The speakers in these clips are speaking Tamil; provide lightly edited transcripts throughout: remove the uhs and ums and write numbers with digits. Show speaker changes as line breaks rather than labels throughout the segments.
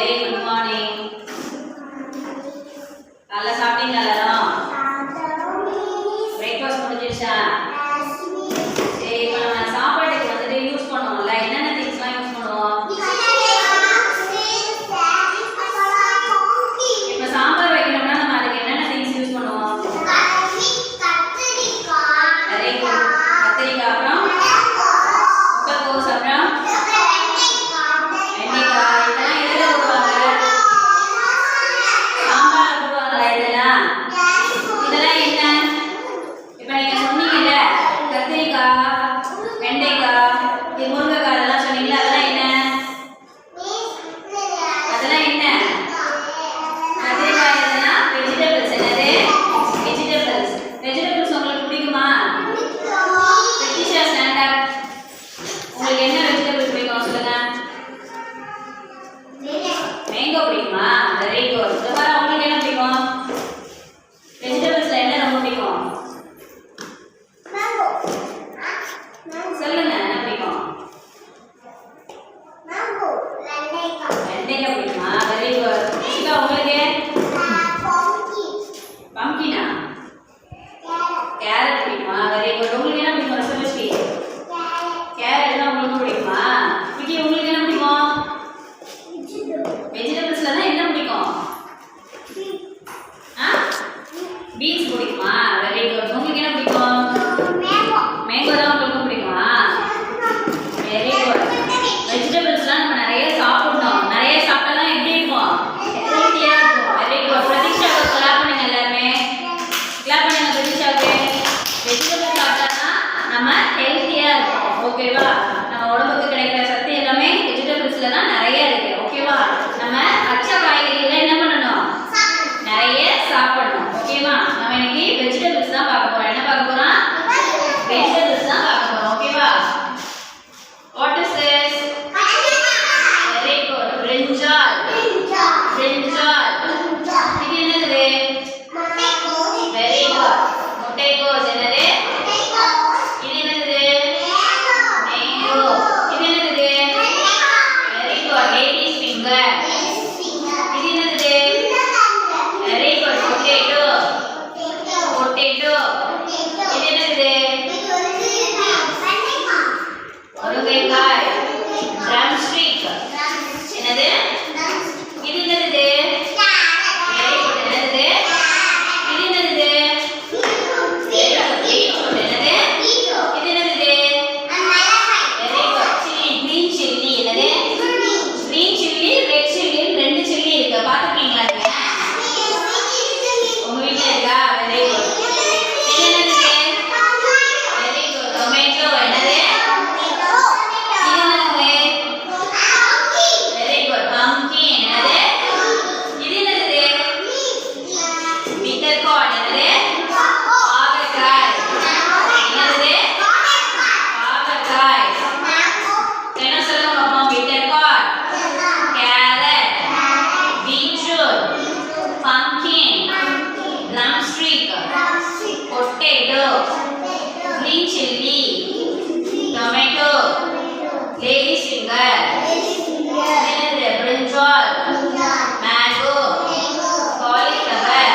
Very good morning. நல்லா சாப்பிட்டீங்களா எல்லாரும்? பிரேக்ஃபாஸ்ட் முடிஞ்சிருச்சா? சரி, இப்போ நம்ம சாப்பாட்டுக்கு வந்துட்டு யூஸ் பண்ணுவோம்ல, என்னென்ன திங்ஸ்லாம் யூஸ் பண்ணுவோம்? இப்போ சாம்பார் வைக்கணும்னா நம்ம அதுக்கு என்னென்ன திங்ஸ் யூஸ் பண்ணுவோம்? Very good. கத்திரிக்காய், அப்புறம் முட்டைக்கோஸ், அப்புறம் வெண்டைக்காய். இதெல்லாம் எதுல போடுவாங்க? சாம்பார்ல போடுவாங்களா இதெல்லாம்? இதெல்லாம் என்ன? இப்போ நீங்க சொன்னீங்கல்ல, கத்திரிக்காய், வெண்டைக்காய், இது முருங்கைக்காய், அதெல்லாம் சொன்னீங்களா, அதெல்லாம் என்ன? அதெல்லாம் என்ன? கத்திரிக்காய் இதெல்லாம் வெஜிடபிள்ஸ். என்னது? வெஜிடபிள்ஸ். வெஜிடபிள்ஸ் உங்களுக்கு பிடிக்குமா? பிரிட்டிஷா ஸ்டாண்ட் அப். உங்களுக்கு என்ன வெஜிடபிள் பிடிக்கும் சொல்லுங்க. மேங்கோ பிடிக்குமா? Very good. இந்த மாதிரி உங்களுக்கு என்ன பிடிக்கும்? வெஜிடபிள்ஸ்ல என்ன ரொம்ப பிடிக்கும்? சொல்லுங்க, என்ன பிடிக்கும்? வெண்டைக்காய் பிடிக்குமா? Very good. ரிஷிகா, உங்களுக்கு? பம்கினா? கேரட் பிடிக்குமா? Very good. உங்களுக்கு என்ன பிடிக்கும்? ரசமிஷ்டி? கேரட் தான் உங்களுக்கு பிடிக்குமா? விக்கி, உங்களுக்கு என்ன பிடிக்கும்? வெஜிடபிள்ஸ்ல தான் என்ன பிடிக்கும்? பீன்ஸ் பிடிக்குமா? Very good. உங்களுக்கு என்ன பிடிக்கும்? மேங்கோ தான் உங்களுக்கு பிடிக்குமா? Very good. வெஜிடபிள்ஸ்லாம் நம்ம நிறைய சாப்பிடணும். நிறைய சாப்பிட்டா எப்படி இருக்கும்? ஹெல்த்தியா இருக்கும். Very good. பிரதீஷாவுக்கு கிளாப் பண்ணுங்க எல்லாருமே. கிளாப் பண்ணுங்க பிரதீஷாவுக்கு. வெஜிடபிள் சாப்பிட்டா நம்ம ஹெல்த்தியா இருக்கும். ஓகேவா? நம்ம உடம்புக்கு கிடைக்கிற சத்து எல்லாமே வெஜிடபிள்ஸ்ல தான் நிறைய இருக்கு. ஓகேவா? நம்ம பச்சை காய்கறிகளை என்ன பண்ணணும்? நிறைய சாப்பிடணும். ஓகேவா? நம்ம இன்னைக்கு வெஜிடபிள்ஸ் தான் பார்க்க போறோம். என்ன பார்க்க போறோம்? வெஜிடபிள்ஸ் தான் பார்க்க போறோம். ஓகேவா? What is this? Very good. Brinjal. Brinjal. இது என்னது? Very good. முட்டைக்கோஸ். என்னது? இது என்னது? Mango. இது என்னது? Very good. Lady's finger. இது என்னது? Very good. Potato. Potato. இது என்னது? முருங்கைக்காய். Drumstick. என்னது? இது என்னது? Very good. என்னது? இது என்னது? Very good. Beetroot. என்னது? இது என்னது? Very good. Chilli. Green chilli. என்னது? Green chilli, red chilli, ரெண்டு chilli இருக்கு. பாத்துக்கீங்களா நீங்க? உங்க வீட்ல இருக்கா? Very good. இது என்னது? Very good. Tomato. என்னது? இது என்னது? Very good. Pumpkin. என்னது? இது என்னது? Bitter gourd. என்னது? பாகற்காய். என்னது? பாகற்காய். என்ன சொல்லுங்க பாப்போம்? Bitter gourd, carrot, beetroot, pumpkin, drumstick, potato, green chilli, tomato, lady's finger, என்னது? brinjal, mango, cauliflower.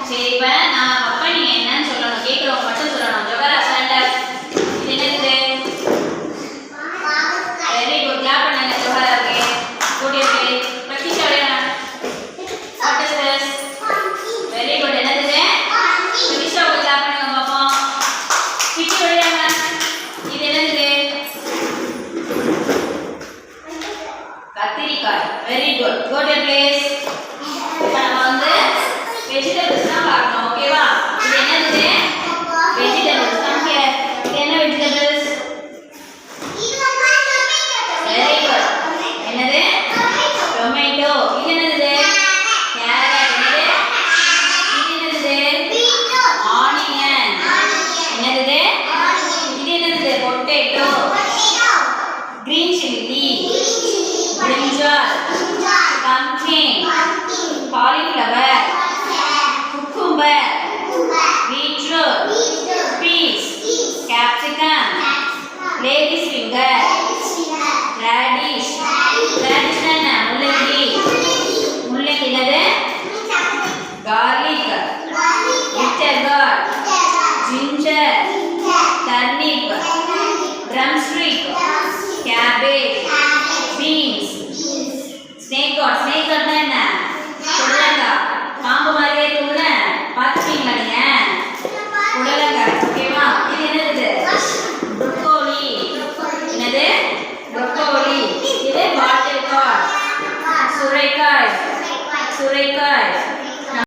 சரி, இப்ப நான் அப்ப நீங்க என்னன்னு சொல்லணும்? கேட்கிறவங்க மட்டும் சொல்லணும். ஜோகரா stand up. இது என்னது? Very good. கிளாப் பண்ணுங்க ஜோகராவுக்கு. Good evening. பிரதீஷா விளையாட. What is this? Very good. என்னது? பிரதீஷாவுக்கு கிளாப் பண்ணுங்க பாப்போம். விக்கி விளையாட. இது என்னது? கத்திரிக்காய். Very good. Go to play.